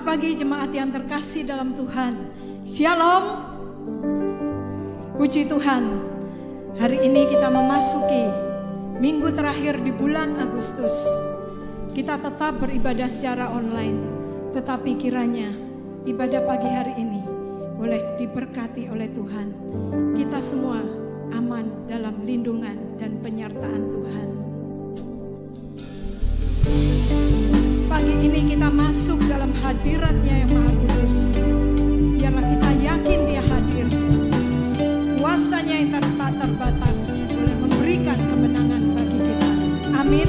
Selamat pagi jemaat yang terkasih dalam Tuhan. Shalom. Puji Tuhan. Hari ini kita memasuki minggu terakhir di bulan Agustus. Kita tetap beribadah secara online, tetapi kiranya ibadah pagi hari ini boleh diberkati oleh Tuhan. Kita semua aman dalam lindungan dan penyertaan Tuhan. Pagi ini kita masuk dalam hadirat-Nya yang Maha Kudus. Biarlah kita yakin Dia hadir. Kuasa-Nya yang tak terbatas boleh memberikan kemenangan bagi kita. Amin.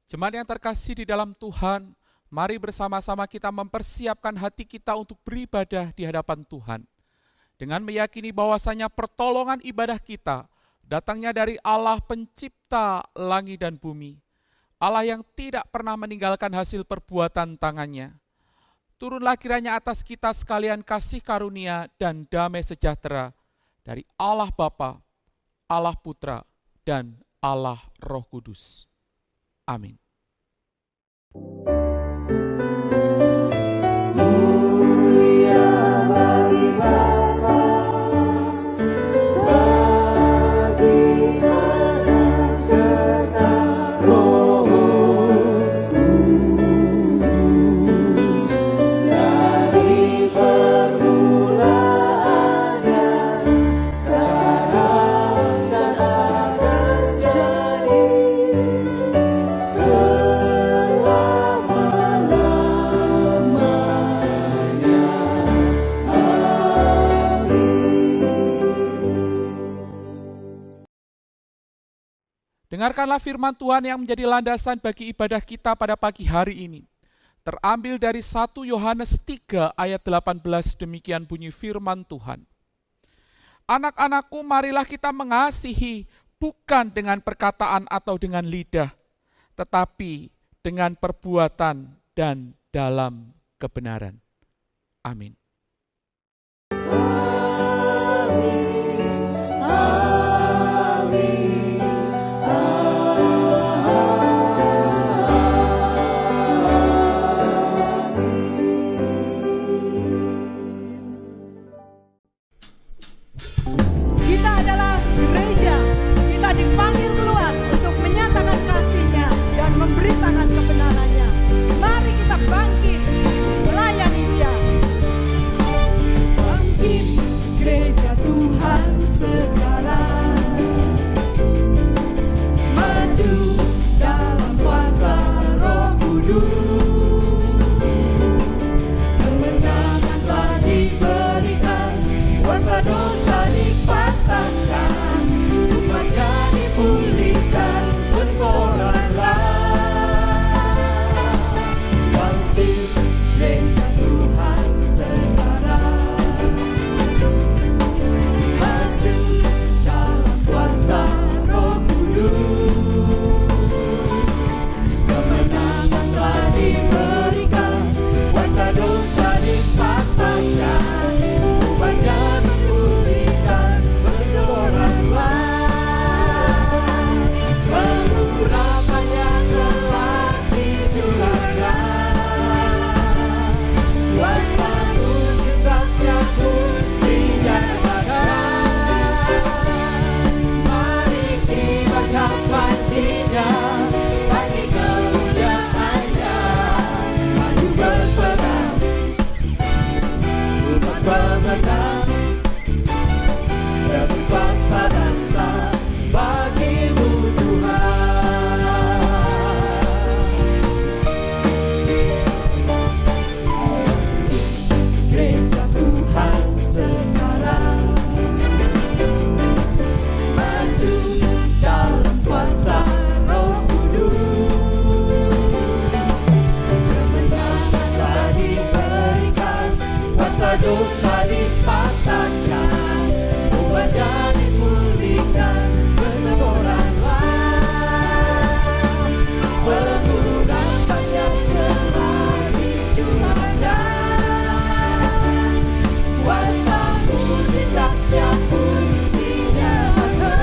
Jemaat yang terkasih di dalam Tuhan, mari bersama-sama kita mempersiapkan hati kita untuk beribadah di hadapan Tuhan. Dengan meyakini bahwasanya pertolongan ibadah kita datangnya dari Allah pencipta langit dan bumi. Allah yang tidak pernah meninggalkan hasil perbuatan tangannya. Turunlah kiranya atas kita sekalian kasih karunia dan damai sejahtera dari Allah Bapa, Allah Putra, dan Allah Roh Kudus. Amin. Dengarkanlah firman Tuhan yang menjadi landasan bagi ibadah kita pada pagi hari ini. Terambil dari 1 Yohanes 3 ayat 18, demikian bunyi firman Tuhan. Anak-anakku, marilah kita mengasihi bukan dengan perkataan atau dengan lidah, tetapi dengan perbuatan dan dalam kebenaran. Amin. Dipanggil keluar untuk menyatakan kasih-Nya dan memberitakan kebenaran-Nya. Mari kita bangkit melayani Dia. Bangkit gereja Tuhan sekarang, maju dalam kuasa Roh Kudus. Kemenangan telah diberikan, kuasa dosa dipatahkan, umatnya dipulihkan, bersoraklah. Bangkit gereja Tuhan sekarang, maju dalam kuasa Roh Kudus. Kemenangan telah diberikan, kuasa dosa dipatahkan, umatnya dipulihkan, bersoraklah. Pengurapannya telah dicurahkan, kuasa mujizatnya pun dinyatakan. Mari kibarkan pancinya, bagi kemuliaannya, maju berperang, umat pemenang, rebut bangsa bangsa, bagimu gereja Tuhan sekarang, maju dalam kuasa Roh Kudus. Kemenangan telah diberikan, kuasa dosa dipatahkan, umatnya dipulihkan, bersoraklah. Pengurapannya telah dicurahkan, kuasa mujizatnya pun dinyatakan.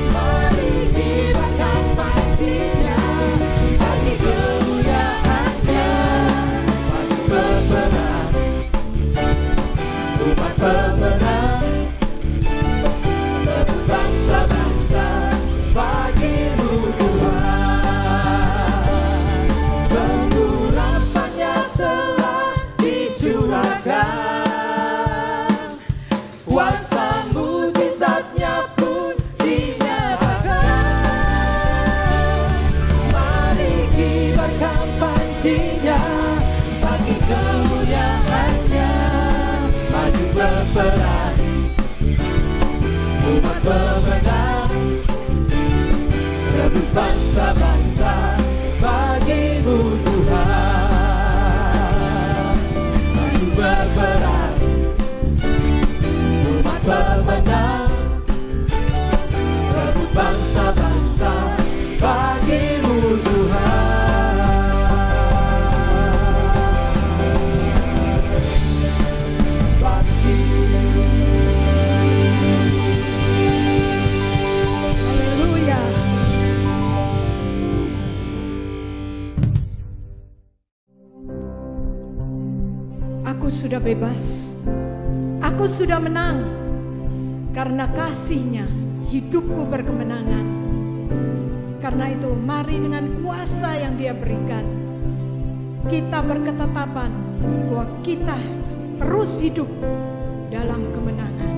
Mari kibarkan pancinya, bagi kemuliaannya, maju berperang, umat pemenang, rebut bangsa-bangsa, bagimu Tuhan. Pengurapannya telah dicurahkan, kuasa mujizatnya pun dinyatakan. Mari kibarkan pancinya, bagi kemuliaannya, maju berperang, umat pemenang, rebut bangsa sudah bebas, aku sudah menang. Karena kasih-Nya hidupku berkemenangan. Karena itu mari dengan kuasa yang Dia berikan, kita berketetapan bahwa kita terus hidup dalam kemenangan.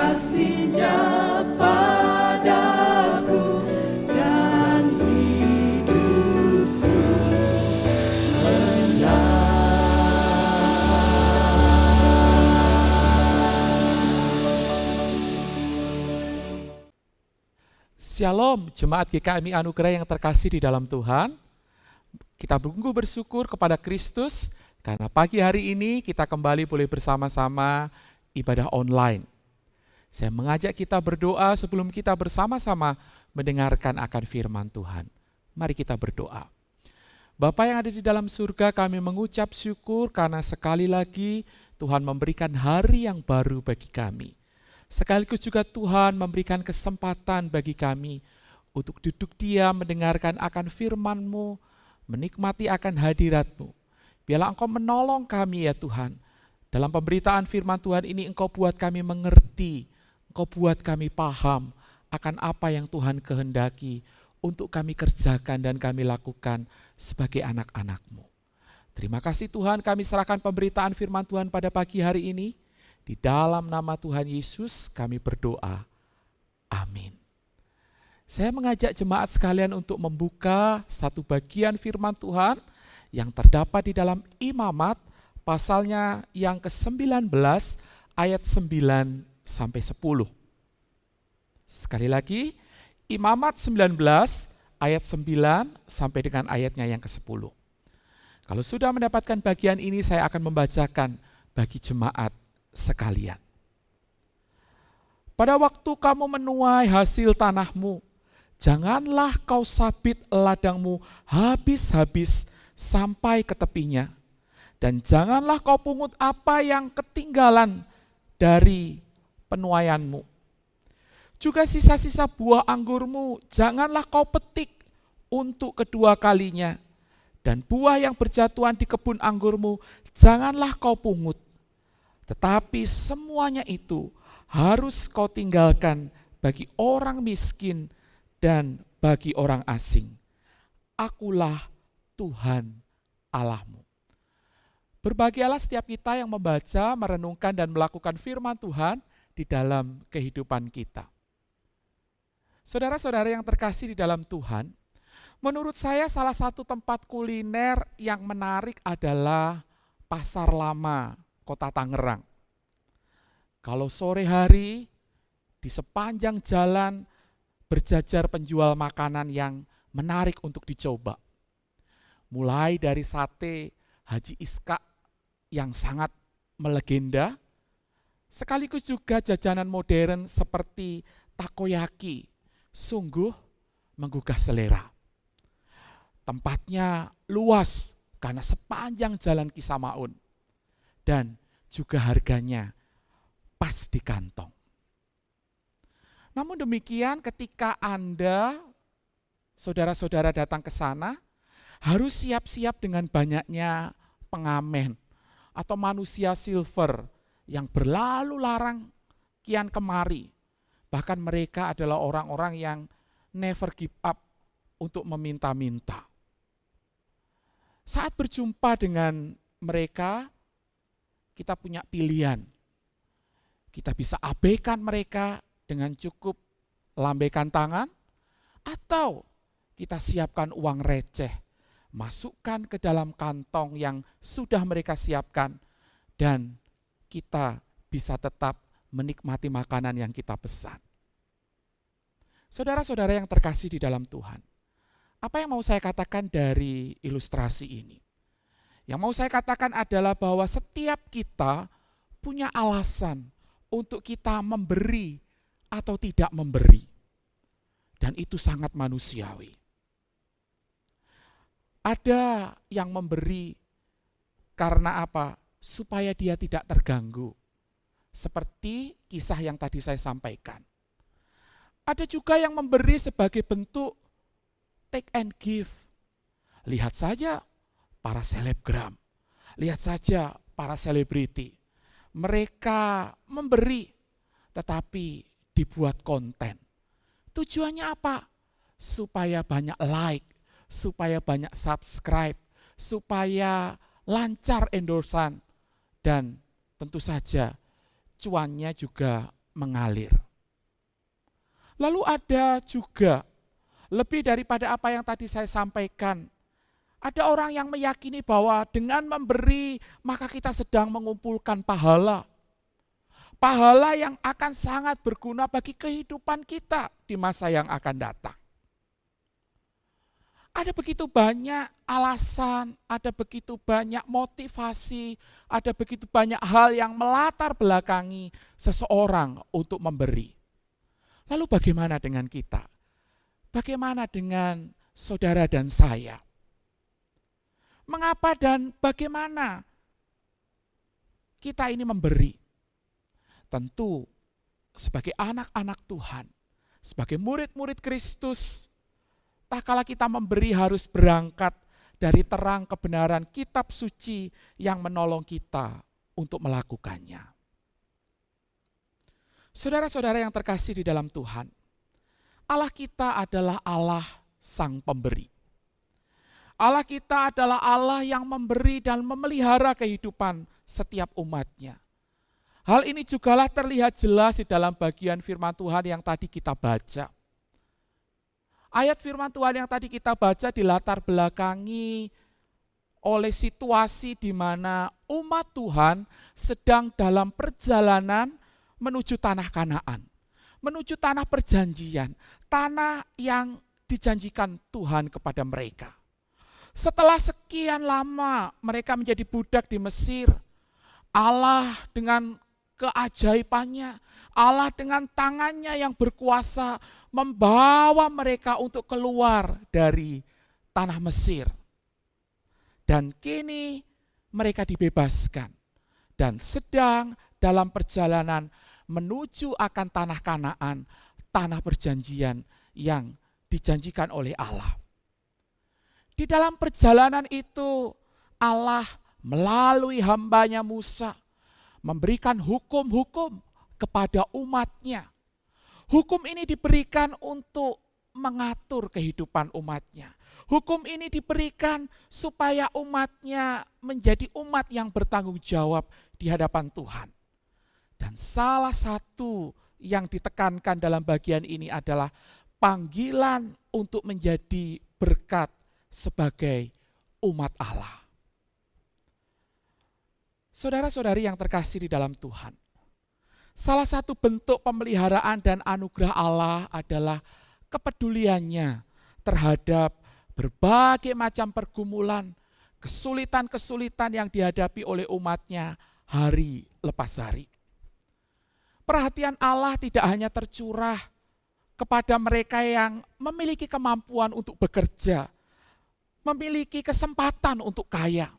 kasih-Nya padaku dan hidupku Shalom, jemaat GKMI Anugerah yang terkasih di dalam Tuhan. Kita bersyukur kepada Kristus karena pagi hari ini kita kembali boleh bersama-sama ibadah online. Saya mengajak kita berdoa sebelum kita bersama-sama mendengarkan akan firman Tuhan. Mari kita berdoa. Bapa yang ada di dalam surga, kami mengucap syukur karena sekali lagi Tuhan memberikan hari yang baru bagi kami. Sekaligus juga Tuhan memberikan kesempatan bagi kami untuk duduk diam mendengarkan akan firman-Mu, menikmati akan hadirat-Mu. Biarlah Engkau menolong kami ya Tuhan. Dalam pemberitaan firman Tuhan ini Engkau buat kami mengerti, Engkau buat kami paham akan apa yang Tuhan kehendaki untuk kami kerjakan dan kami lakukan sebagai anak-anak-Mu. Terima kasih Tuhan, kami serahkan pemberitaan firman Tuhan pada pagi hari ini. Di dalam nama Tuhan Yesus kami berdoa. Amin. Saya mengajak jemaat sekalian untuk membuka satu bagian firman Tuhan yang terdapat di dalam Imamat pasalnya yang ke-19 ayat 9 sampai 10. Sekali lagi, Imamat 19 ayat 9 sampai dengan ayatnya yang ke-10. Kalau sudah mendapatkan bagian ini, saya akan membacakan bagi jemaat sekalian. Pada waktu kamu menuai hasil tanahmu, janganlah kau sabit ladangmu habis-habis sampai ke tepinya, dan janganlah kau pungut apa yang ketinggalan dari penuaianmu. Juga sisa-sisa buah anggurmu janganlah kau petik untuk kedua kalinya, dan buah yang berjatuhan di kebun anggurmu janganlah kau pungut. Tetapi semuanya itu harus kau tinggalkan bagi orang miskin dan bagi orang asing. Akulah Tuhan Allahmu. Berbahagialah setiap kita yang membaca, merenungkan dan melakukan firman Tuhan di dalam kehidupan kita. Saudara-saudara yang terkasih di dalam Tuhan, menurut saya salah satu tempat kuliner yang menarik adalah Pasar Lama, Kota Tangerang. Kalau sore hari di sepanjang jalan berjajar penjual makanan yang menarik untuk dicoba. Mulai dari sate Haji Iska yang sangat melegenda, sekaligus juga jajanan modern seperti takoyaki, sungguh menggugah selera. Tempatnya luas karena sepanjang jalan Kisamaun dan juga harganya pas di kantong. Namun demikian ketika Anda, saudara-saudara datang ke sana, harus siap-siap dengan banyaknya pengamen atau manusia silver yang berlalu larang kian kemari. Bahkan mereka adalah orang-orang yang never give up untuk meminta-minta. Saat berjumpa dengan mereka, kita punya pilihan. Kita bisa abaikan mereka dengan cukup lambaikan tangan, atau kita siapkan uang receh, masukkan ke dalam kantong yang sudah mereka siapkan, dan kita bisa tetap menikmati makanan yang kita pesan. Saudara-saudara yang terkasih di dalam Tuhan, apa yang mau saya katakan dari ilustrasi ini? Yang mau saya katakan adalah bahwa setiap kita punya alasan untuk kita memberi atau tidak memberi. Dan itu sangat manusiawi. Ada yang memberi karena apa? Supaya dia tidak terganggu. Seperti kisah yang tadi saya sampaikan. Ada juga yang memberi sebagai bentuk take and give. Lihat saja para selebgram. Lihat saja para selebriti. Mereka memberi, tetapi dibuat konten. Tujuannya apa? Supaya banyak like, supaya banyak subscribe, supaya lancar endorsan, dan tentu saja cuannya juga mengalir. Lalu ada juga, lebih daripada apa yang tadi saya sampaikan, ada orang yang meyakini bahwa dengan memberi maka kita sedang mengumpulkan pahala. Pahala yang akan sangat berguna bagi kehidupan kita di masa yang akan datang. Ada begitu banyak alasan, ada begitu banyak motivasi, ada begitu banyak hal yang melatar belakangi seseorang untuk memberi. Lalu bagaimana dengan kita? Bagaimana dengan saudara dan saya? Mengapa dan bagaimana kita ini memberi? Tentu sebagai anak-anak Tuhan, sebagai murid-murid Kristus, tak kala kita memberi harus berangkat dari terang kebenaran kitab suci yang menolong kita untuk melakukannya. Saudara-saudara yang terkasih di dalam Tuhan, Allah kita adalah Allah Sang Pemberi. Allah kita adalah Allah yang memberi dan memelihara kehidupan setiap umatnya. Hal ini jugalah terlihat jelas di dalam bagian firman Tuhan yang tadi kita baca. Ayat firman Tuhan yang tadi kita baca dilatar belakangi oleh situasi di mana umat Tuhan sedang dalam perjalanan menuju tanah Kanaan, menuju tanah perjanjian, tanah yang dijanjikan Tuhan kepada mereka. Setelah sekian lama mereka menjadi budak di Mesir, Allah dengan keajaibannya, Allah dengan tangannya yang berkuasa membawa mereka untuk keluar dari tanah Mesir. Dan kini mereka dibebaskan dan sedang dalam perjalanan menuju akan tanah Kanaan, tanah perjanjian yang dijanjikan oleh Allah. Di dalam perjalanan itu Allah melalui hambanya Musa memberikan hukum-hukum kepada umatnya. Hukum ini diberikan untuk mengatur kehidupan umatnya. Hukum ini diberikan supaya umatnya menjadi umat yang bertanggung jawab di hadapan Tuhan. Dan salah satu yang ditekankan dalam bagian ini adalah panggilan untuk menjadi berkat sebagai umat Allah. Saudara-saudari yang terkasih di dalam Tuhan, salah satu bentuk pemeliharaan dan anugerah Allah adalah kepeduliannya terhadap berbagai macam pergumulan, kesulitan-kesulitan yang dihadapi oleh umatnya hari lepas hari. Perhatian Allah tidak hanya tercurah kepada mereka yang memiliki kemampuan untuk bekerja, memiliki kesempatan untuk kaya.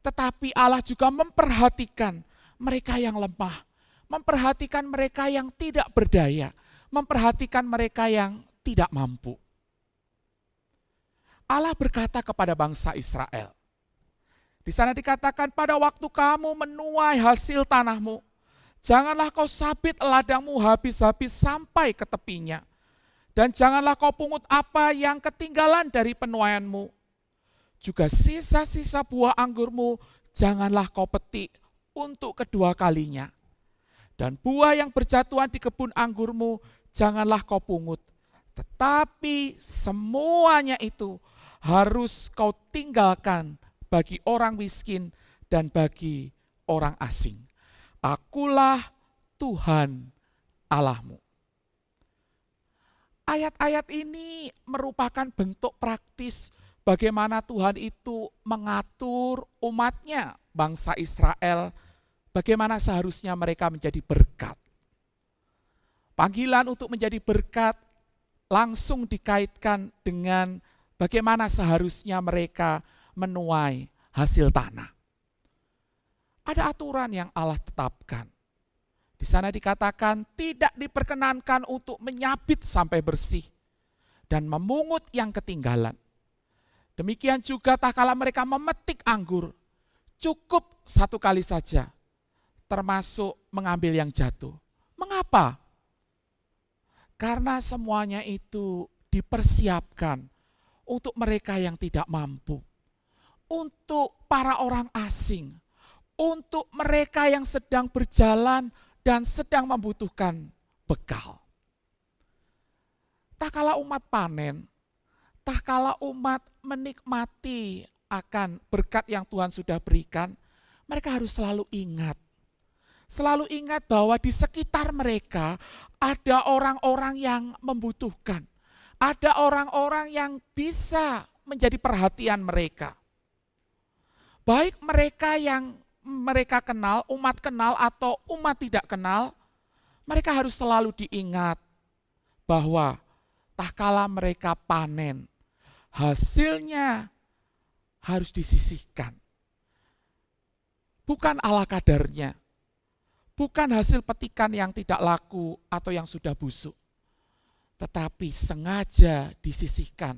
Tetapi Allah juga memperhatikan mereka yang lemah, memperhatikan mereka yang tidak berdaya, memperhatikan mereka yang tidak mampu. Allah berkata kepada bangsa Israel, di sana dikatakan, pada waktu kamu menuai hasil tanahmu, janganlah kau sabit ladangmu habis-habis sampai ke tepinya, dan janganlah kau pungut apa yang ketinggalan dari penuaianmu. Juga sisa-sisa buah anggurmu janganlah kau petik untuk kedua kalinya. Dan buah yang berjatuhan di kebun anggurmu janganlah kau pungut. Tetapi semuanya itu harus kau tinggalkan bagi orang miskin dan bagi orang asing. Akulah Tuhan Allahmu. Ayat-ayat ini merupakan bentuk praktis bagaimana Tuhan itu mengatur umatnya, bangsa Israel, bagaimana seharusnya mereka menjadi berkat. Panggilan untuk menjadi berkat langsung dikaitkan dengan bagaimana seharusnya mereka menuai hasil tanah. Ada aturan yang Allah tetapkan. Di sana dikatakan tidak diperkenankan untuk menyabit sampai bersih dan memungut yang ketinggalan. Demikian juga tak kala mereka memetik anggur, cukup satu kali saja, termasuk mengambil yang jatuh. Mengapa? Karena semuanya itu dipersiapkan untuk mereka yang tidak mampu, untuk para orang asing, untuk mereka yang sedang berjalan dan sedang membutuhkan bekal. Tak kala umat panen, tak kala umat menikmati akan berkat yang Tuhan sudah berikan, mereka harus selalu ingat. Selalu ingat bahwa di sekitar mereka ada orang-orang yang membutuhkan. Ada orang-orang yang bisa menjadi perhatian mereka. Baik mereka yang mereka kenal, umat kenal atau umat tidak kenal, mereka harus selalu diingat bahwa tak kala mereka panen, hasilnya harus disisihkan. Bukan ala kadarnya, bukan hasil petikan yang tidak laku atau yang sudah busuk, tetapi sengaja disisihkan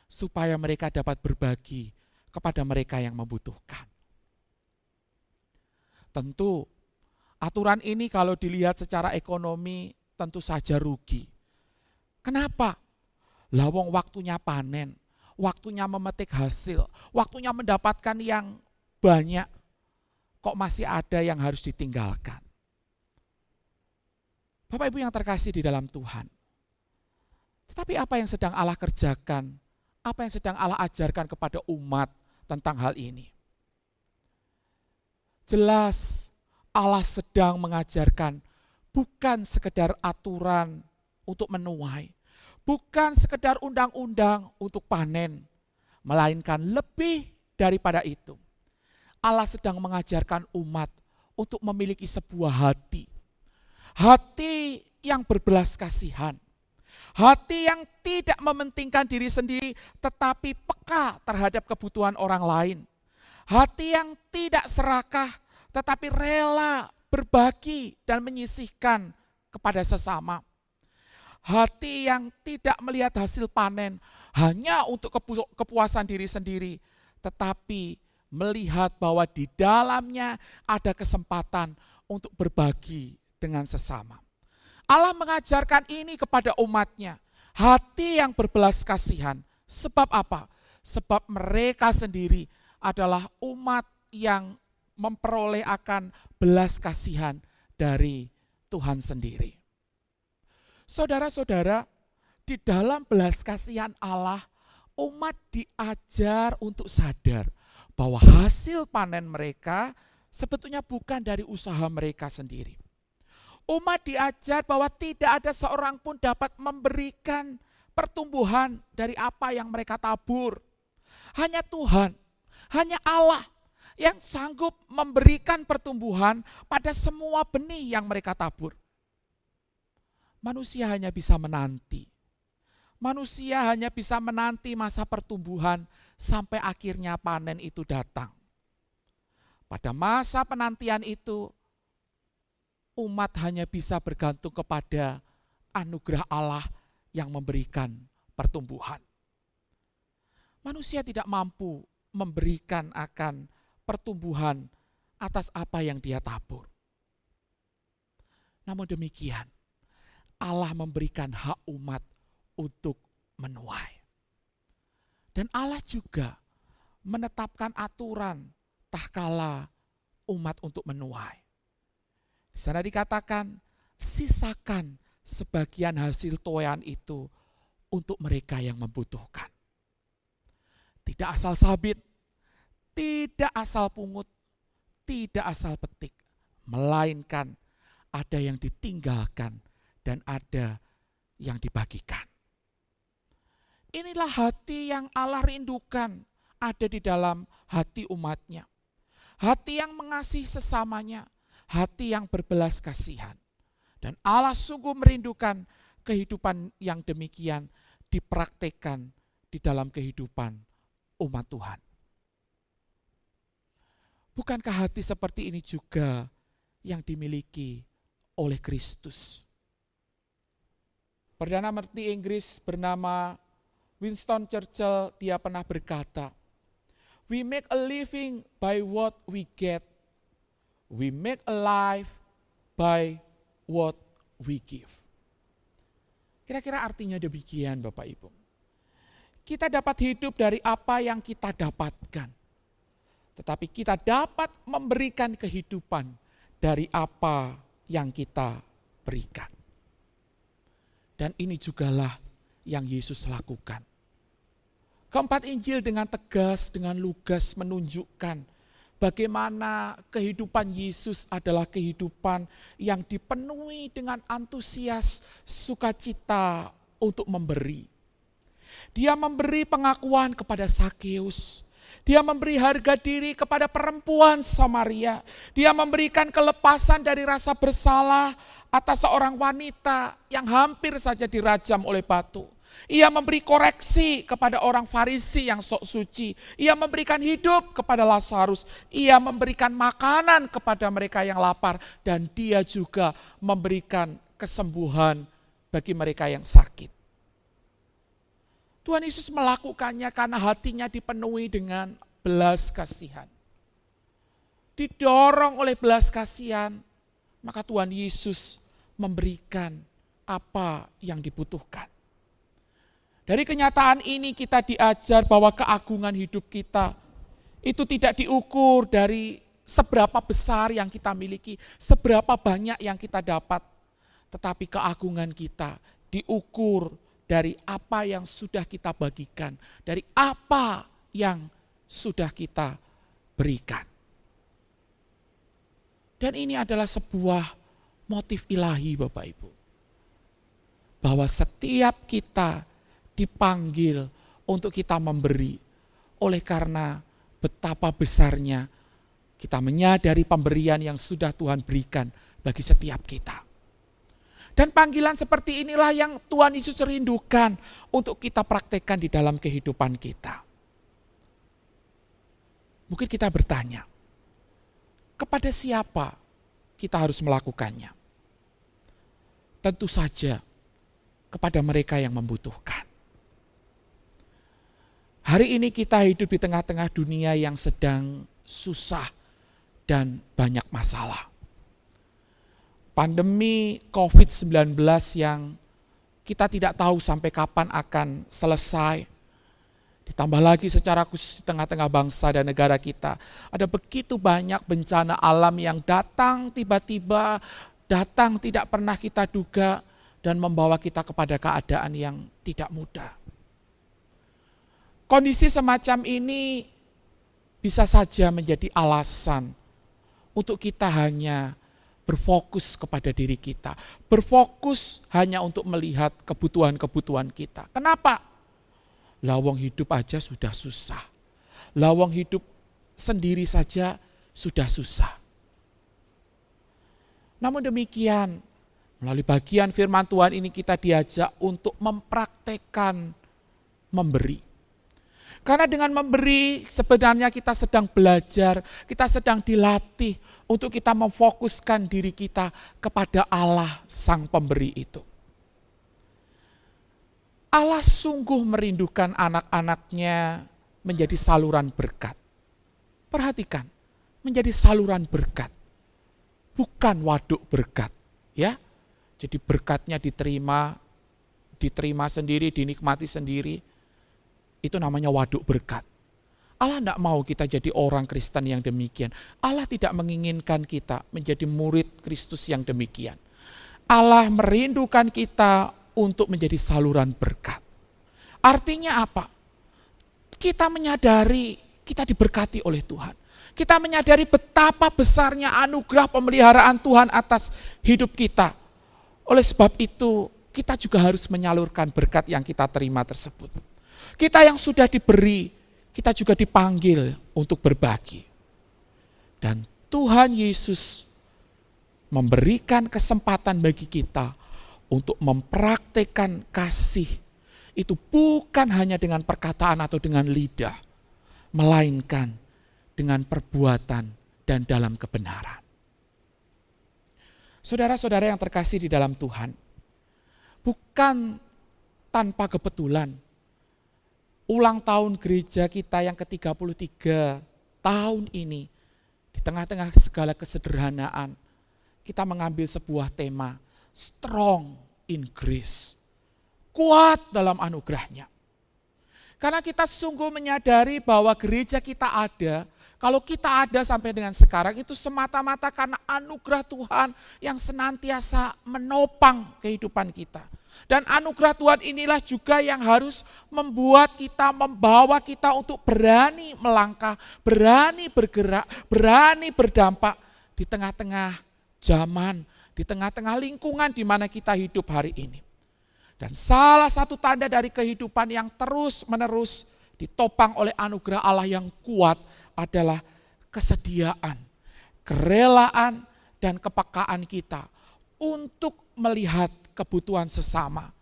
supaya mereka dapat berbagi kepada mereka yang membutuhkan. Tentu aturan ini kalau dilihat secara ekonomi tentu saja rugi. Kenapa? Lawang waktunya panen, waktunya memetik hasil, waktunya mendapatkan yang banyak, kok masih ada yang harus ditinggalkan. Bapak Ibu yang terkasih di dalam Tuhan, tetapi apa yang sedang Allah kerjakan, apa yang sedang Allah ajarkan kepada umat tentang hal ini? Jelas Allah sedang mengajarkan bukan sekedar aturan untuk menuai, bukan sekedar undang-undang untuk panen, melainkan lebih daripada itu. Allah sedang mengajarkan umat untuk memiliki sebuah hati. Hati yang berbelas kasihan. Hati yang tidak mementingkan diri sendiri tetapi peka terhadap kebutuhan orang lain. Hati yang tidak serakah tetapi rela berbagi dan menyisihkan kepada sesama. Hati yang tidak melihat hasil panen hanya untuk kepuasan diri sendiri, tetapi melihat bahwa di dalamnya ada kesempatan untuk berbagi dengan sesama. Allah mengajarkan ini kepada umatnya, hati yang berbelas kasihan. Sebab apa? Sebab mereka sendiri adalah umat yang memperoleh akan belas kasihan dari Tuhan sendiri. Saudara-saudara, di dalam belas kasihan Allah, umat diajar untuk sadar bahwa hasil panen mereka sebetulnya bukan dari usaha mereka sendiri. Umat diajar bahwa tidak ada seorang pun dapat memberikan pertumbuhan dari apa yang mereka tabur. Hanya Tuhan, hanya Allah yang sanggup memberikan pertumbuhan pada semua benih yang mereka tabur. Manusia hanya bisa menanti. Manusia hanya bisa menanti masa pertumbuhan sampai akhirnya panen itu datang. Pada masa penantian itu, umat hanya bisa bergantung kepada anugerah Allah yang memberikan pertumbuhan. Manusia tidak mampu memberikan akan pertumbuhan atas apa yang dia tabur. Namun demikian, Allah memberikan hak umat untuk menuai. Dan Allah juga menetapkan aturan tak kala umat untuk menuai. Di sana dikatakan, sisakan sebagian hasil tuaian itu untuk mereka yang membutuhkan. Tidak asal sabit, tidak asal pungut, tidak asal petik, melainkan ada yang ditinggalkan dan ada yang dibagikan. Inilah hati yang Allah rindukan ada di dalam hati umatnya. Hati yang mengasihi sesamanya, hati yang berbelas kasihan. Dan Allah sungguh merindukan kehidupan yang demikian dipraktekkan di dalam kehidupan umat Tuhan. Bukankah hati seperti ini juga yang dimiliki oleh Kristus? Perdana Menteri Inggris bernama Winston Churchill, dia pernah berkata, "We make a living by what we get. We make a life by what we give." Kira-kira artinya demikian, Bapak Ibu. Kita dapat hidup dari apa yang kita dapatkan. Tetapi kita dapat memberikan kehidupan dari apa yang kita berikan. Dan ini jugalah yang Yesus lakukan. Keempat Injil dengan tegas, dengan lugas menunjukkan bagaimana kehidupan Yesus adalah kehidupan yang dipenuhi dengan antusias, sukacita untuk memberi. Dia memberi pengakuan kepada Sakeus. Dia memberi harga diri kepada perempuan Samaria. Dia memberikan kelepasan dari rasa bersalah atas seorang wanita yang hampir saja dirajam oleh batu. Ia memberi koreksi kepada orang Farisi yang sok suci. Ia memberikan hidup kepada Lazarus. Ia memberikan makanan kepada mereka yang lapar. Dan dia juga memberikan kesembuhan bagi mereka yang sakit. Tuhan Yesus melakukannya karena hatinya dipenuhi dengan belas kasihan. Didorong oleh belas kasihan, maka Tuhan Yesus memberikan apa yang dibutuhkan. Dari kenyataan ini kita diajar bahwa keagungan hidup kita itu tidak diukur dari seberapa besar yang kita miliki, seberapa banyak yang kita dapat. Tetapi keagungan kita diukur dari apa yang sudah kita bagikan, dari apa yang sudah kita berikan. Dan ini adalah sebuah motif ilahi Bapak Ibu. Bahwa setiap kita dipanggil untuk kita memberi, oleh karena betapa besarnya kita menyadari pemberian yang sudah Tuhan berikan bagi setiap kita. Dan panggilan seperti inilah yang Tuhan Yesus rindukan untuk kita praktekkan di dalam kehidupan kita. Mungkin kita bertanya, kepada siapa kita harus melakukannya? Tentu saja kepada mereka yang membutuhkan. Hari ini kita hidup di tengah-tengah dunia yang sedang susah dan banyak masalah. Pandemi COVID-19 yang kita tidak tahu sampai kapan akan selesai. Ditambah lagi secara khusus di tengah-tengah bangsa dan negara kita. Ada begitu banyak bencana alam yang datang tiba-tiba, datang tidak pernah kita duga, dan membawa kita kepada keadaan yang tidak mudah. Kondisi semacam ini bisa saja menjadi alasan untuk kita hanya berfokus kepada diri kita. Berfokus hanya untuk melihat kebutuhan-kebutuhan kita. Kenapa? Lawang hidup aja sudah susah. Lawang hidup sendiri saja sudah susah. Namun demikian, melalui bagian firman Tuhan ini kita diajak untuk mempraktekkan memberi. Karena dengan memberi sebenarnya kita sedang belajar, kita sedang dilatih untuk kita memfokuskan diri kita kepada Allah Sang Pemberi itu. Allah sungguh merindukan anak-anaknya menjadi saluran berkat. Perhatikan, menjadi saluran berkat, bukan waduk berkat, ya. Jadi berkatnya diterima sendiri, dinikmati sendiri. Itu namanya waduk berkat. Allah tidak mau kita jadi orang Kristen yang demikian. Allah tidak menginginkan kita menjadi murid Kristus yang demikian. Allah merindukan kita untuk menjadi saluran berkat. Artinya apa? Kita menyadari kita diberkati oleh Tuhan. Kita menyadari betapa besarnya anugerah pemeliharaan Tuhan atas hidup kita. Oleh sebab itu, kita juga harus menyalurkan berkat yang kita terima tersebut. Kita yang sudah diberi, kita juga dipanggil untuk berbagi. Dan Tuhan Yesus memberikan kesempatan bagi kita untuk mempraktekkan kasih. Itu bukan hanya dengan perkataan atau dengan lidah, melainkan dengan perbuatan dan dalam kebenaran. Saudara-saudara yang terkasih di dalam Tuhan, bukan tanpa kebetulan ulang tahun gereja kita yang ke-33 tahun ini, di tengah-tengah segala kesederhanaan, kita mengambil sebuah tema, strong in grace, kuat dalam anugerahnya. Karena kita sungguh menyadari bahwa gereja kita ada, kalau kita ada sampai dengan sekarang itu semata-mata karena anugerah Tuhan yang senantiasa menopang kehidupan kita. Dan anugerah Tuhan inilah juga yang harus membuat kita, membawa kita untuk berani melangkah, berani bergerak, berani berdampak di tengah-tengah zaman, di tengah-tengah lingkungan di mana kita hidup hari ini. Dan salah satu tanda dari kehidupan yang terus-menerus ditopang oleh anugerah Allah yang kuat adalah kesediaan, kerelaan, dan kepekaan kita untuk melihat kebutuhan sesama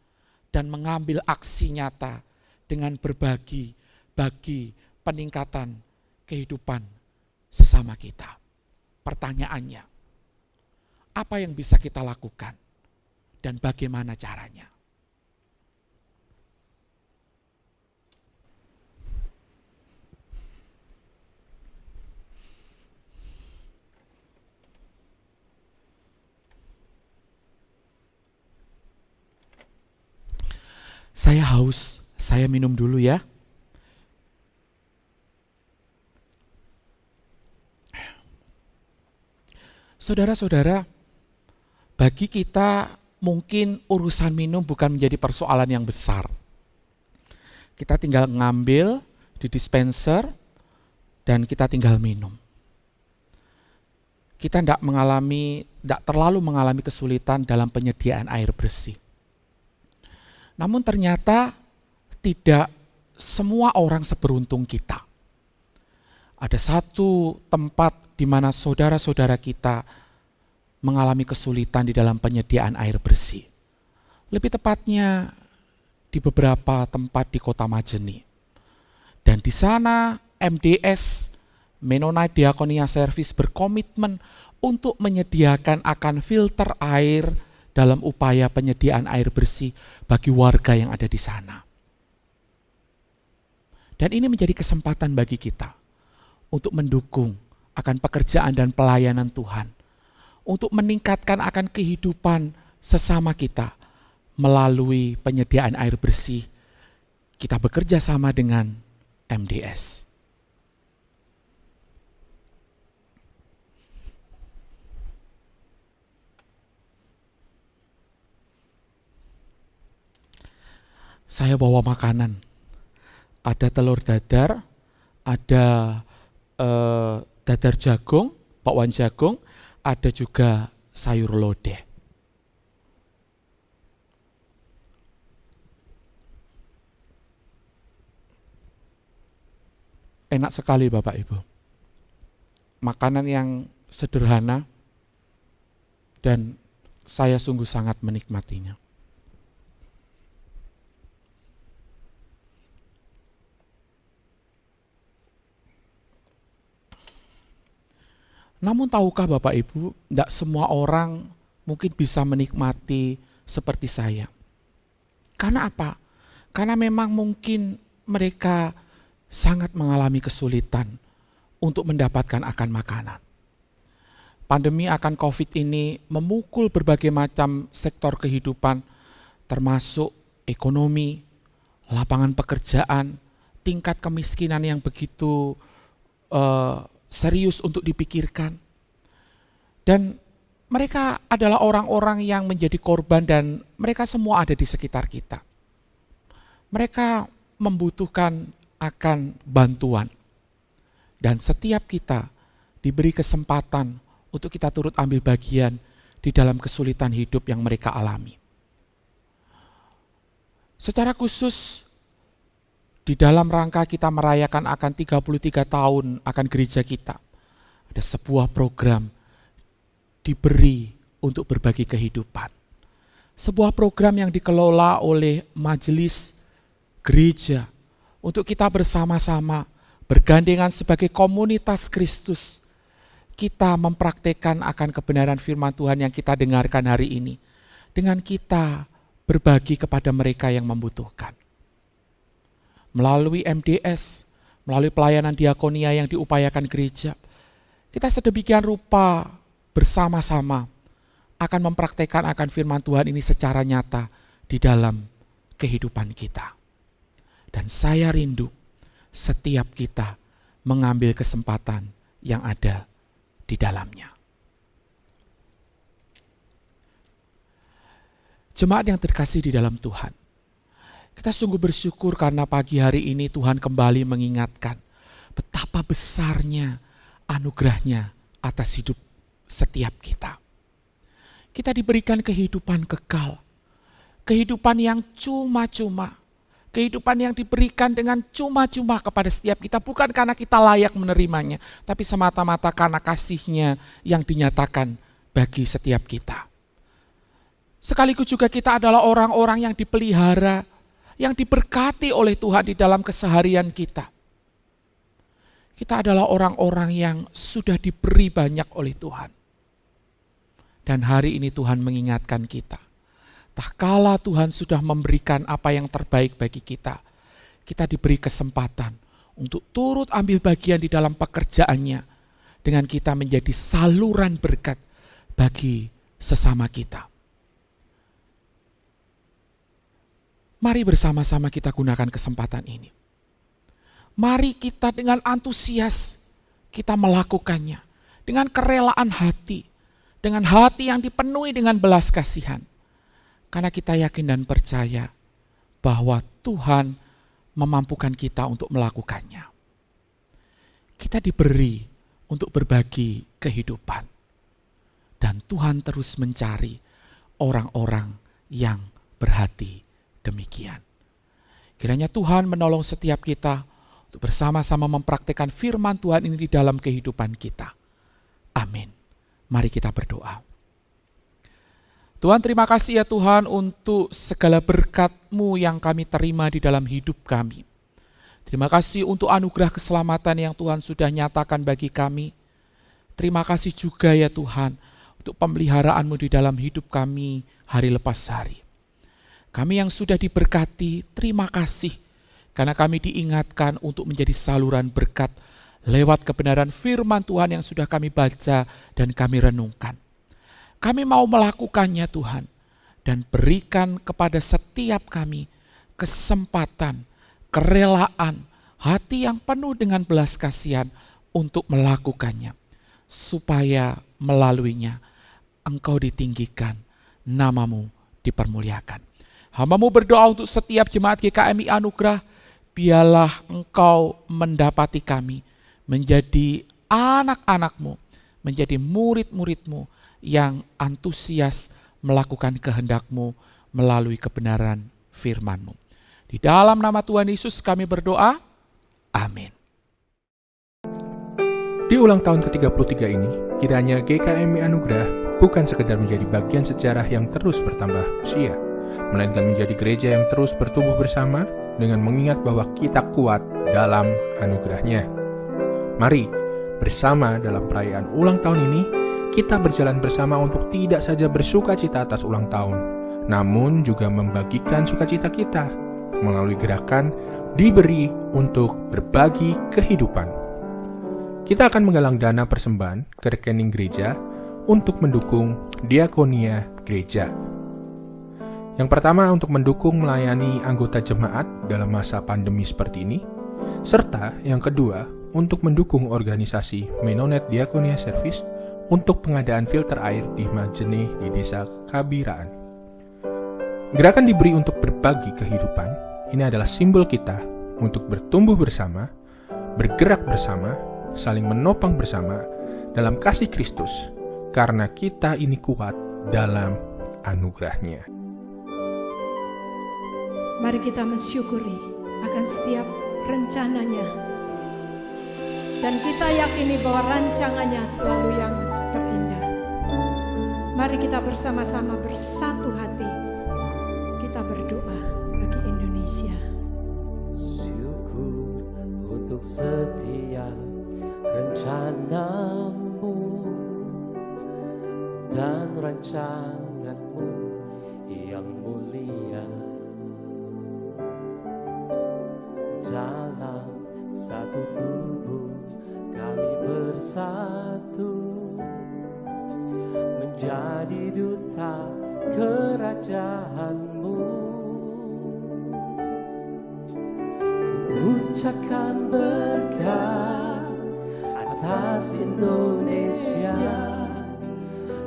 dan mengambil aksi nyata dengan berbagi bagi peningkatan kehidupan sesama kita. Pertanyaannya, apa yang bisa kita lakukan dan bagaimana caranya? Saya haus, saya minum dulu ya. Saudara-saudara, bagi kita mungkin urusan minum bukan menjadi persoalan yang besar. Kita tinggal ngambil di dispenser dan kita tinggal minum. Kita tidak terlalu mengalami kesulitan dalam penyediaan air bersih. Namun ternyata tidak semua orang seberuntung kita. Ada satu tempat di mana saudara-saudara kita mengalami kesulitan di dalam penyediaan air bersih. Lebih tepatnya di beberapa tempat di Kota Majene. Dan di sana MDS, Mennonite Diakonia Service, berkomitmen untuk menyediakan akan filter air dalam upaya penyediaan air bersih bagi warga yang ada di sana. Dan ini menjadi kesempatan bagi kita untuk mendukung akan pekerjaan dan pelayanan Tuhan, untuk meningkatkan akan kehidupan sesama kita melalui penyediaan air bersih. Kita bekerja sama dengan MDS. Saya bawa makanan, ada telur dadar, ada dadar jagung, bakwan jagung, ada juga sayur lodeh. Enak sekali Bapak Ibu. Makanan yang sederhana dan saya sungguh sangat menikmatinya. Namun tahukah Bapak Ibu, tidak semua orang mungkin bisa menikmati seperti saya. Karena apa? Karena memang mungkin mereka sangat mengalami kesulitan untuk mendapatkan akan makanan. Pandemi akan COVID ini memukul berbagai macam sektor kehidupan, termasuk ekonomi, lapangan pekerjaan, tingkat kemiskinan yang begitu serius untuk dipikirkan. Dan mereka adalah orang-orang yang menjadi korban dan mereka semua ada di sekitar kita. Mereka membutuhkan akan bantuan. Dan setiap kita diberi kesempatan untuk kita turut ambil bagian di dalam kesulitan hidup yang mereka alami. Secara khusus, di dalam rangka kita merayakan akan 33 tahun akan gereja kita, ada sebuah program diberi untuk berbagi kehidupan. Sebuah program yang dikelola oleh majelis gereja untuk kita bersama-sama bergandengan sebagai komunitas Kristus. Kita mempraktekkan akan kebenaran firman Tuhan yang kita dengarkan hari ini dengan kita berbagi kepada mereka yang membutuhkan. Melalui MDS, melalui pelayanan diakonia yang diupayakan gereja, kita sedemikian rupa bersama-sama akan mempraktekkan akan firman Tuhan ini secara nyata di dalam kehidupan kita. Dan saya rindu setiap kita mengambil kesempatan yang ada di dalamnya. Jemaat yang terkasih di dalam Tuhan, kita sungguh bersyukur karena pagi hari ini Tuhan kembali mengingatkan betapa besarnya anugerahnya atas hidup setiap kita. Kita diberikan kehidupan kekal, kehidupan yang cuma-cuma, kehidupan yang diberikan dengan cuma-cuma kepada setiap kita, bukan karena kita layak menerimanya, tapi semata-mata karena kasih-Nya yang dinyatakan bagi setiap kita. Sekaligus juga kita adalah orang-orang yang dipelihara, yang diberkati oleh Tuhan di dalam keseharian kita. Kita adalah orang-orang yang sudah diberi banyak oleh Tuhan. Dan hari ini Tuhan mengingatkan kita, tak kala Tuhan sudah memberikan apa yang terbaik bagi kita, kita diberi kesempatan untuk turut ambil bagian di dalam pekerjaannya, dengan kita menjadi saluran berkat bagi sesama kita. Mari bersama-sama kita gunakan kesempatan ini. Mari kita dengan antusias kita melakukannya, dengan kerelaan hati, dengan hati yang dipenuhi dengan belas kasihan. Karena kita yakin dan percaya bahwa Tuhan memampukan kita untuk melakukannya. Kita diberi untuk berbagi kehidupan. Dan Tuhan terus mencari orang-orang yang berhati demikian. Kiranya Tuhan menolong setiap kita untuk bersama-sama mempraktikkan firman Tuhan ini di dalam kehidupan kita. Amin. Mari kita berdoa. Tuhan, terima kasih ya Tuhan untuk segala berkat-Mu yang kami terima di dalam hidup kami. Terima kasih untuk anugerah keselamatan yang Tuhan sudah nyatakan bagi kami. Terima kasih juga ya Tuhan untuk pemeliharaan-Mu di dalam hidup kami hari lepas hari. Kami yang sudah diberkati, terima kasih karena kami diingatkan untuk menjadi saluran berkat lewat kebenaran firman Tuhan yang sudah kami baca dan kami renungkan. Kami mau melakukannya Tuhan, dan berikan kepada setiap kami kesempatan, kerelaan, hati yang penuh dengan belas kasihan untuk melakukannya. Supaya melaluinya Engkau ditinggikan, nama-Mu dipermuliakan. Hamba-Mu berdoa untuk setiap jemaat GKMI Anugerah, biarlah Engkau mendapati kami menjadi anak-anak-Mu, menjadi murid-murid-Mu yang antusias melakukan kehendak-Mu melalui kebenaran firman-Mu. Di dalam nama Tuhan Yesus kami berdoa, amin. Di ulang tahun ke-33 ini, kiranya GKMI Anugerah bukan sekedar menjadi bagian sejarah yang terus bertambah usia, melainkan menjadi gereja yang terus bertumbuh bersama dengan mengingat bahwa kita kuat dalam anugerah-Nya. Mari, bersama dalam perayaan ulang tahun ini, kita berjalan bersama untuk tidak saja bersuka cita atas ulang tahun, namun juga membagikan sukacita kita melalui gerakan diberi untuk berbagi kehidupan. Kita akan menggalang dana persembahan ke rekening gereja untuk mendukung diakonia gereja. Yang pertama, untuk mendukung melayani anggota jemaat dalam masa pandemi seperti ini, serta yang kedua, untuk mendukung organisasi Menonet Diakonia Service untuk pengadaan filter air di Majene di Desa Kabiraan. Gerakan diberi untuk berbagi kehidupan, ini adalah simbol kita untuk bertumbuh bersama, bergerak bersama, saling menopang bersama dalam kasih Kristus, karena kita ini kuat dalam anugerah-Nya. Mari kita mensyukuri akan setiap rencananya. Dan kita yakini bahwa rancangannya selalu yang terindah. Mari kita bersama-sama bersatu hati. Kita berdoa bagi Indonesia. Syukur untuk setiap rencanamu dan rancanganmu yang mulia. Dalam satu tubuh kami bersatu, menjadi duta kerajaan-Mu. ucapkan berkat atas Indonesia.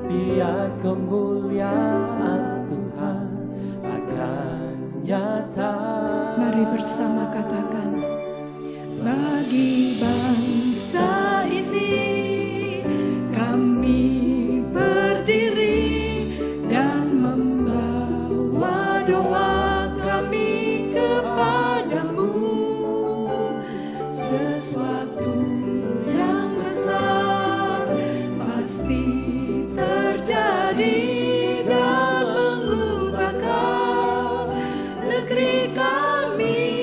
Biar kemuliaan Tuhan akan nyata. Mari bersama katakan, bagi bangsa ini kami berdiri dan membawa doa kami kepadamu. Sesuatu yang besar pasti terjadi dan mengubahkan negeri kami.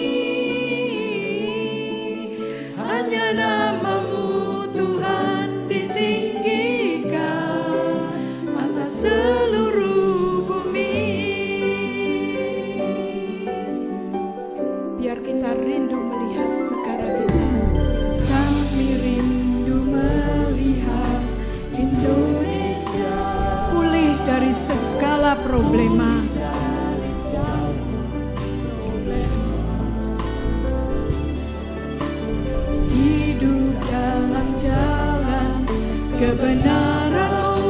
Hanya namamu Tuhan ditinggikan atas seluruh bumi. Biar kita rindu melihat negara kita. Kami rindu melihat Indonesia pulih dari segala problema. Hidup dalam jalan kebenaran-Mu,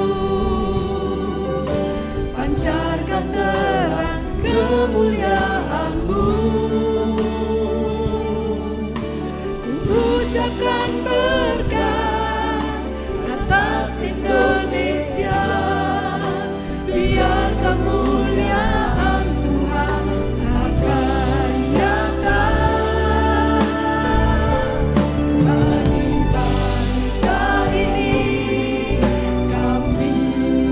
pancarkan terang kemuliaan-Mu. Ucapkan berkat atas Indonesia, biar kemuliaan Tuhan akan nyata. Bagi bangsa ini kami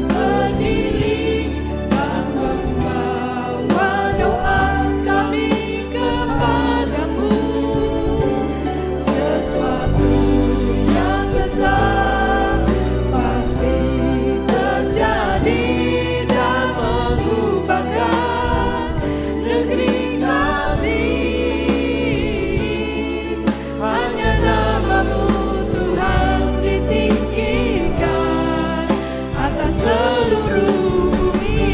berdiri dan membawa doa kami kepadamu. Sesuatu yang besar pasti terjadi dan mengubahkan negeri kami. Hanya namamu Tuhan ditinggikan atas seluruh bumi.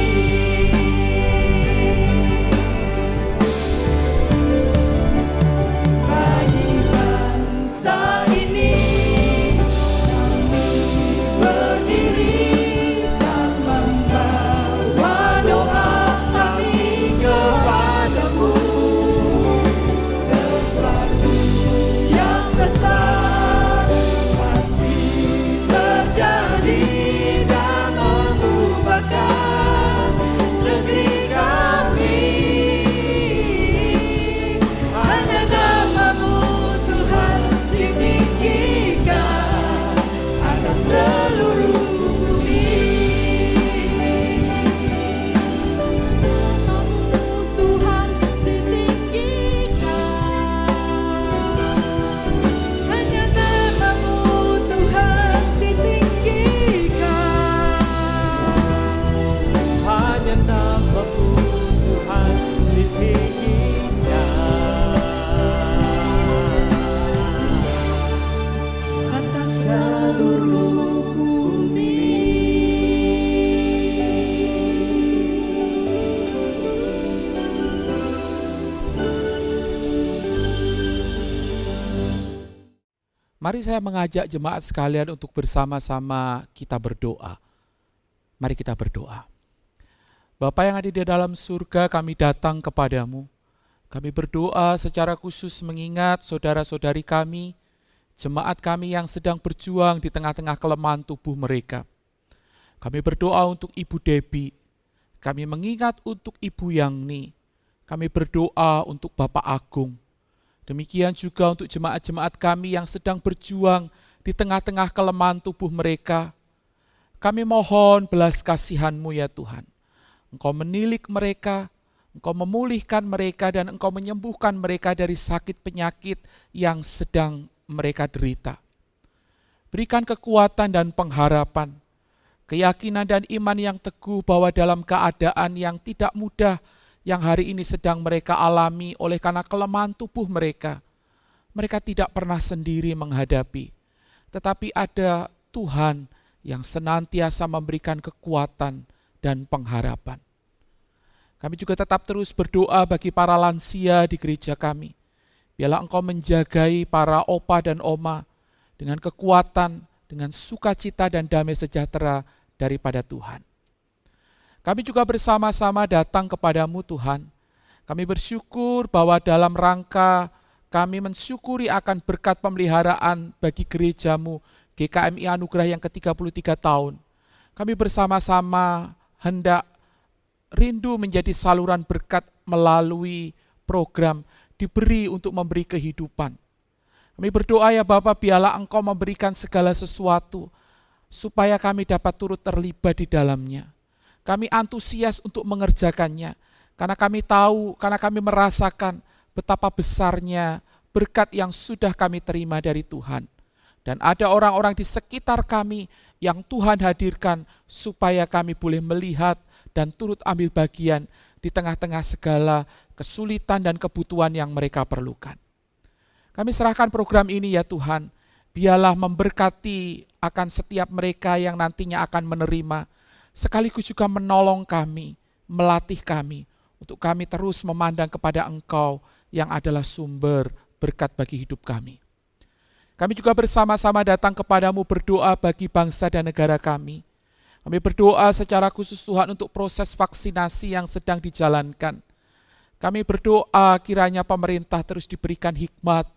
Bagi bangsa ini kami berdiri dan membawa doa kami kepadamu. Sesuatu yang besar pasti terjadi dan mengubahkan negeri kami. Hanya namamu Tuhan ditinggikan atas seluruh bumi. Tuhan ditinggikan. Hanya namamu Tuhan ditinggikan. Hanya namamu Tuhan ditinggikan Atas seluruh bumi. Mari saya mengajak jemaat sekalian untuk bersama-sama kita berdoa. Mari kita berdoa. Bapa yang ada di dalam surga, kami datang kepadamu. Kami berdoa secara khusus mengingat saudara-saudari kami, jemaat kami yang sedang berjuang di tengah-tengah kelemahan tubuh mereka. Kami berdoa untuk Ibu Debbie. Kami mengingat untuk Ibu Yangni. Kami berdoa untuk Bapak Agung. Demikian juga untuk jemaat-jemaat kami yang sedang berjuang di tengah-tengah kelemahan tubuh mereka. Kami mohon belas kasihan-Mu ya Tuhan. Engkau menilik mereka, Engkau memulihkan mereka, dan Engkau menyembuhkan mereka dari sakit penyakit yang sedang mereka derita. Berikan kekuatan dan pengharapan, keyakinan dan iman yang teguh bahwa dalam keadaan yang tidak mudah yang hari ini sedang mereka alami oleh karena kelemahan tubuh mereka, mereka tidak pernah sendiri menghadapi, tetapi ada Tuhan yang senantiasa memberikan kekuatan dan pengharapan. Kami juga tetap terus berdoa bagi para lansia di gereja kami. Biarlah Engkau menjagai para opa dan oma dengan kekuatan, dengan sukacita dan damai sejahtera daripada Tuhan. Kami juga bersama-sama datang kepadamu Tuhan. Kami bersyukur bahwa dalam rangka kami mensyukuri akan berkat pemeliharaan bagi gerejamu GKMI Anugerah yang ke-33 tahun. Kami bersama-sama hendak rindu menjadi saluran berkat melalui program diberi untuk memberi kehidupan. Kami berdoa ya Bapa, biarlah Engkau memberikan segala sesuatu supaya kami dapat turut terlibat di dalamnya. Kami antusias untuk mengerjakannya karena kami tahu, karena kami merasakan betapa besarnya berkat yang sudah kami terima dari Tuhan. Dan ada orang-orang di sekitar kami yang Tuhan hadirkan supaya kami boleh melihat dan turut ambil bagian di tengah-tengah segala kesulitan dan kebutuhan yang mereka perlukan. Kami serahkan program ini ya Tuhan, biarlah memberkati akan setiap mereka yang nantinya akan menerima, sekaligus juga menolong kami, melatih kami, untuk kami terus memandang kepada Engkau yang adalah sumber berkat bagi hidup kami. Kami juga bersama-sama datang kepadamu berdoa bagi bangsa dan negara kami. Kami berdoa secara khusus Tuhan untuk proses vaksinasi yang sedang dijalankan. Kami berdoa kiranya pemerintah terus diberikan hikmat,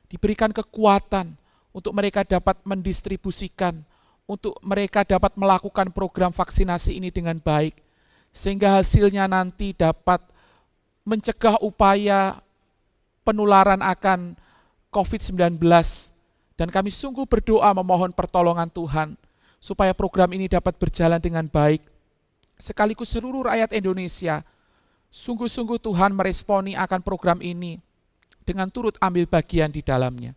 diberikan kekuatan untuk mereka dapat mendistribusikan, untuk mereka dapat melakukan program vaksinasi ini dengan baik, sehingga hasilnya nanti dapat mencegah upaya penularan akan COVID-19. Dan kami sungguh berdoa memohon pertolongan Tuhan, supaya program ini dapat berjalan dengan baik. Sekaligus seluruh rakyat Indonesia, sungguh-sungguh Tuhan meresponi akan program ini dengan turut ambil bagian di dalamnya.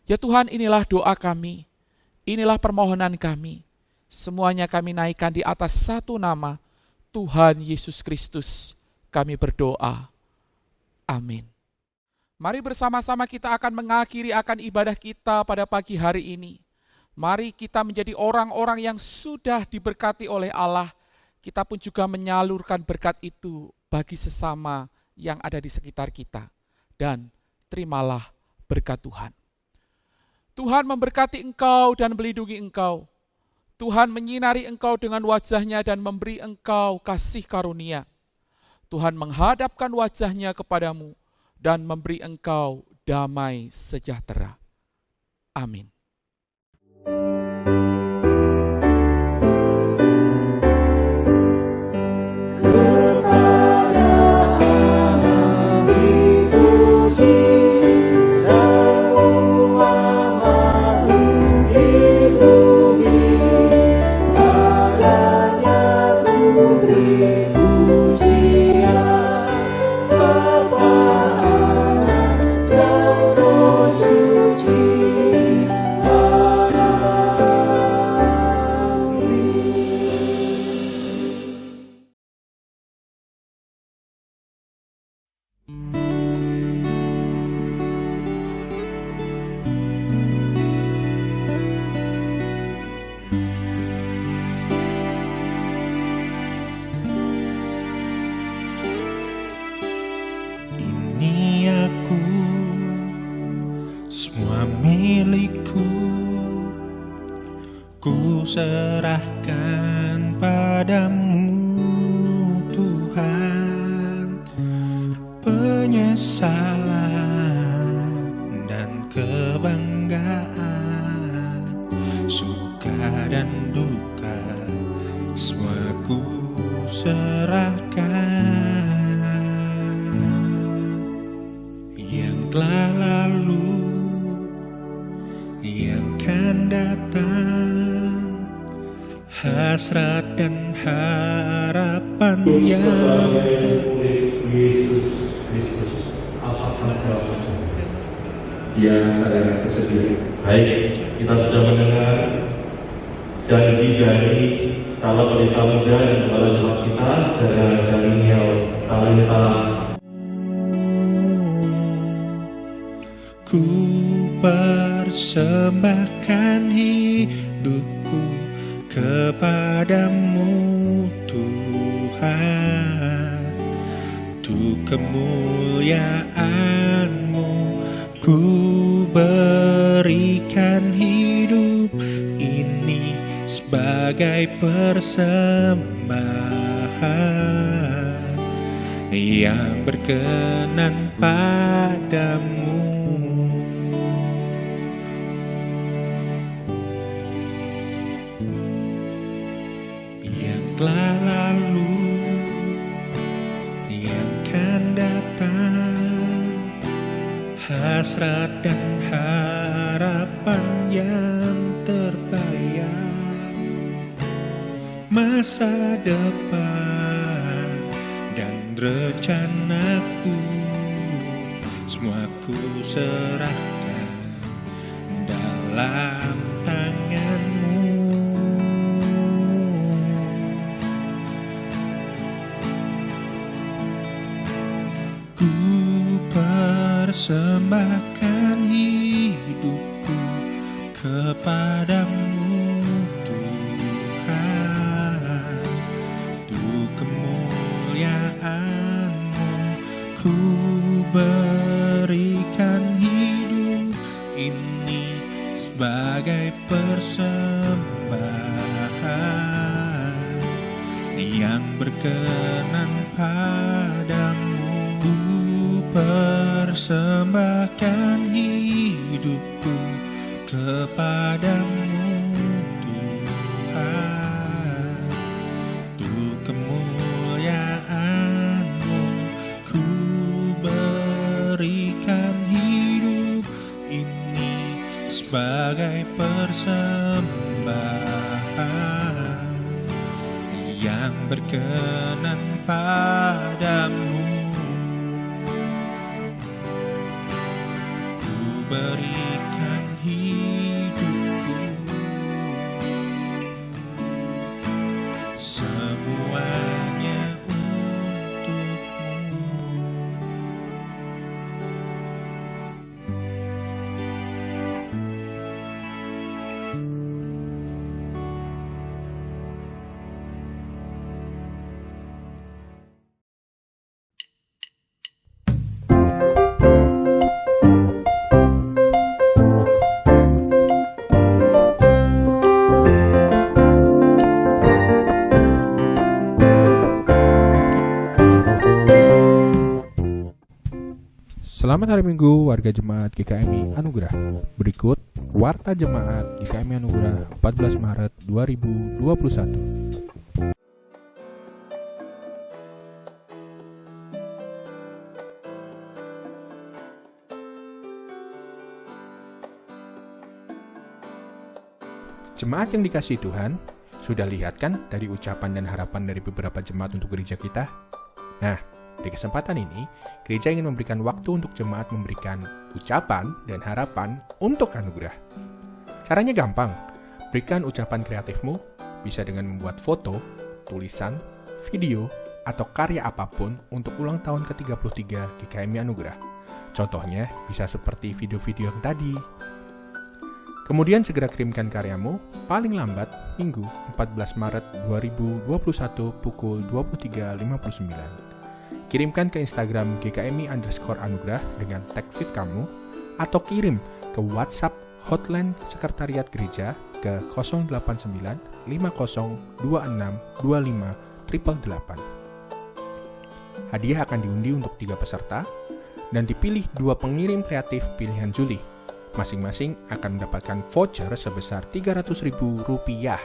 Ya Tuhan, inilah doa kami, inilah permohonan kami. Semuanya kami naikkan di atas satu nama, Tuhan Yesus Kristus. Kami berdoa. Amin. Mari bersama-sama kita akan mengakhiri akan ibadah kita pada pagi hari ini. Mari kita menjadi orang-orang yang sudah diberkati oleh Allah. Kita pun juga menyalurkan berkat itu bagi sesama yang ada di sekitar kita. Dan terimalah berkat Tuhan. Tuhan memberkati engkau dan melindungi engkau. Tuhan menyinari engkau dengan wajahnya dan memberi engkau kasih karunia. Tuhan menghadapkan wajahnya kepadamu dan memberi engkau damai sejahtera. Amin. Serahkan padamu Tuhan, penyesalan dan kebanggaan, suka dan duka, semua ku serahkan. Yang telah lalu, yang akan datang, hasrat dan harapan yang Yesus Kristus. Apakah ya saudara kesedihan? Baik, kita sudah mendengar janji dari calon pendeta muda dan kepala jemaat kita, saudara Daniel Talenta. Ku persembahkan hidupku kepadamu Tuhan, untuk kemuliaan-Mu. Ku berikan hidup ini sebagai persembahan yang berkenan padamu. Yang telah lalu, yang akan datang, hasrat dan harapan yang terbayar, masa depan dan rencanaku, semua ku serahkan dalam tangan-Mu. Ku persembahkan hidupku kepadamu, Tuhan, untuk kemuliaan-Mu. Ku berikan hidup ini sebagai persembahan yang berkenan padamu. Ku persembahkan hidupku kepadamu, Tuhan, untuk kemuliaan-Mu. Ku berikan hidup ini sebagai persembahan yang berkenan padamu. Ku berikan hidupku, semuanya untuk-Mu. Selamat hari Minggu warga Jemaat GKMI Anugerah. Berikut Warta Jemaat GKMI Anugerah 14 Maret 2021. Jemaat yang dikasihi Tuhan, sudah lihat kan dari ucapan dan harapan dari beberapa jemaat untuk gereja kita? Nah, di kesempatan ini, gereja ingin memberikan waktu untuk jemaat memberikan ucapan dan harapan untuk anugerah. Caranya gampang, berikan ucapan kreatifmu, bisa dengan membuat foto, tulisan, video, atau karya apapun untuk ulang tahun ke-33 GKMI Anugerah. Contohnya bisa seperti video-video yang tadi. Kemudian segera kirimkan karyamu paling lambat Minggu 14 Maret 2021 pukul 23.59. Kirimkan ke Instagram GKMI_Anugerah dengan tag feed kamu, atau kirim ke WhatsApp hotline Sekretariat Gereja ke 089 50 26 25 888. Hadiah akan diundi untuk 3 peserta dan dipilih 2 pengirim kreatif pilihan Juli. Masing-masing akan mendapatkan voucher sebesar Rp300.000.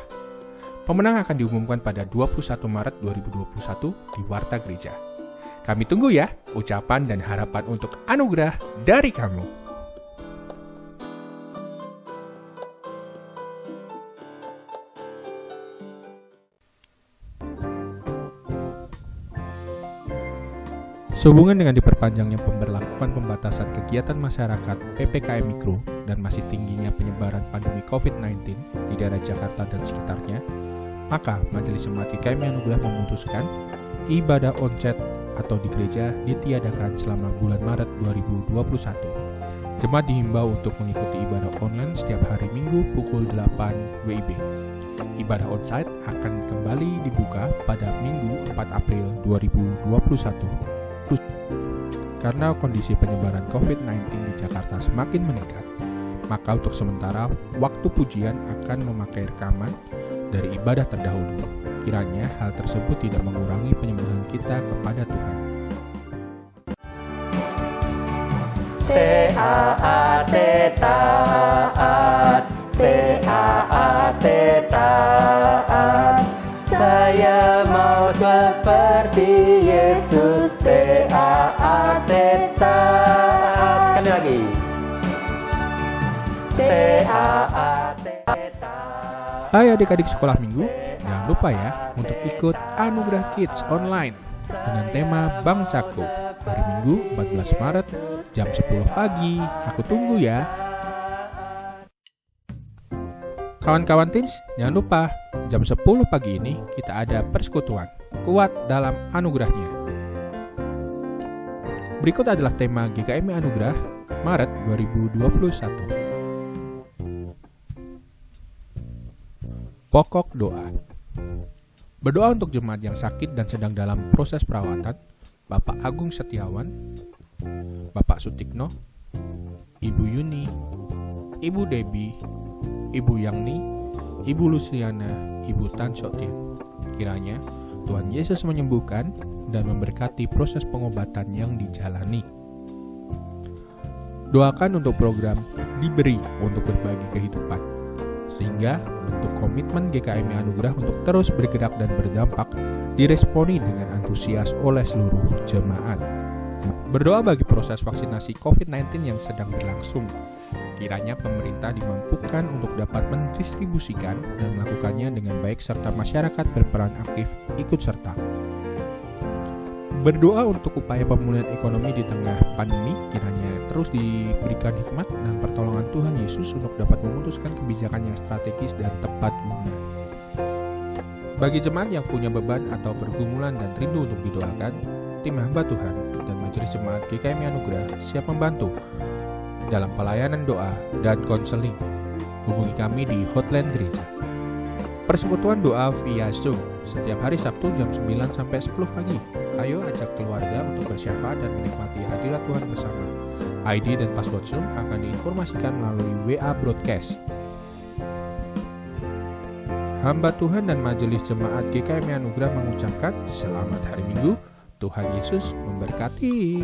Pemenang akan diumumkan pada 21 Maret 2021 di Warta Gereja. Kami tunggu ya ucapan dan harapan untuk anugerah dari kamu. Sehubungan dengan diperpanjangnya pemberlakuan pembatasan kegiatan masyarakat PPKM Mikro dan masih tingginya penyebaran pandemi COVID-19 di daerah Jakarta dan sekitarnya, maka Majelis Jemaat GKMI Anugerah memutuskan ibadah onsite atau di gereja ditiadakan selama bulan Maret 2021. Jemaat dihimbau untuk mengikuti ibadah online setiap hari Minggu pukul 8 WIB. Ibadah onsite akan kembali dibuka pada Minggu 4 April 2021. karena kondisi penyebaran COVID-19 di Jakarta semakin meningkat, maka untuk sementara waktu pujian akan memakai rekaman dari ibadah terdahulu. Kiranya hal tersebut tidak mengurangi penyembahan kita kepada Tuhan. Taat, taat, taat, taat. Saya mau seperti Yesus. Taat, taat. Sekali lagi. Taat, taat. Hai adik-adik sekolah minggu, jangan lupa ya untuk ikut Anugerah Kids online dengan tema Bangsaku. Hari Minggu 14 Maret jam 10 pagi. Aku tunggu ya. Kawan-kawan teens, jangan lupa jam 10 pagi ini kita ada persekutuan kuat dalam anugerahnya. Berikut adalah tema GKMI Anugerah Maret 2021. Pokok doa. Berdoa untuk jemaat yang sakit dan sedang dalam proses perawatan, Bapak Agung Setiawan, Bapak Sutikno, Ibu Yuni, Ibu Debbie, Ibu Yangni, Ibu Luciana, Ibu Tan Sotian. Kiranya Tuhan Yesus menyembuhkan dan memberkati proses pengobatan yang dijalani. Doakan untuk program Diberi untuk Berbagi Kehidupan, sehingga bentuk komitmen GKMI Anugerah untuk terus bergerak dan berdampak diresponi dengan antusias oleh seluruh jemaat. Berdoa bagi proses vaksinasi COVID-19 yang sedang berlangsung. Kiranya pemerintah dimampukan untuk dapat mendistribusikan dan melakukannya dengan baik serta masyarakat berperan aktif ikut serta. Berdoa untuk upaya pemulihan ekonomi di tengah pandemi, kiranya terus diberikan hikmat dan pertolongan Tuhan Yesus untuk dapat memutuskan kebijakan yang strategis dan tepat guna. Bagi jemaat yang punya beban atau pergumulan dan rindu untuk didoakan, tim hamba Tuhan dan Majelis Jemaat GKMI Anugerah siap membantu dalam pelayanan doa dan konseling. Hubungi kami di hotline gereja. Persekutuan doa via Zoom setiap hari Sabtu jam 9 sampai 10 pagi. Ayo ajak keluarga untuk bersyafaat dan menikmati hadirat Tuhan bersama. ID dan password Zoom akan diinformasikan melalui WA broadcast. Hamba Tuhan dan Majelis Jemaat GKMI Anugerah mengucapkan selamat hari Minggu. Tuhan Yesus memberkati.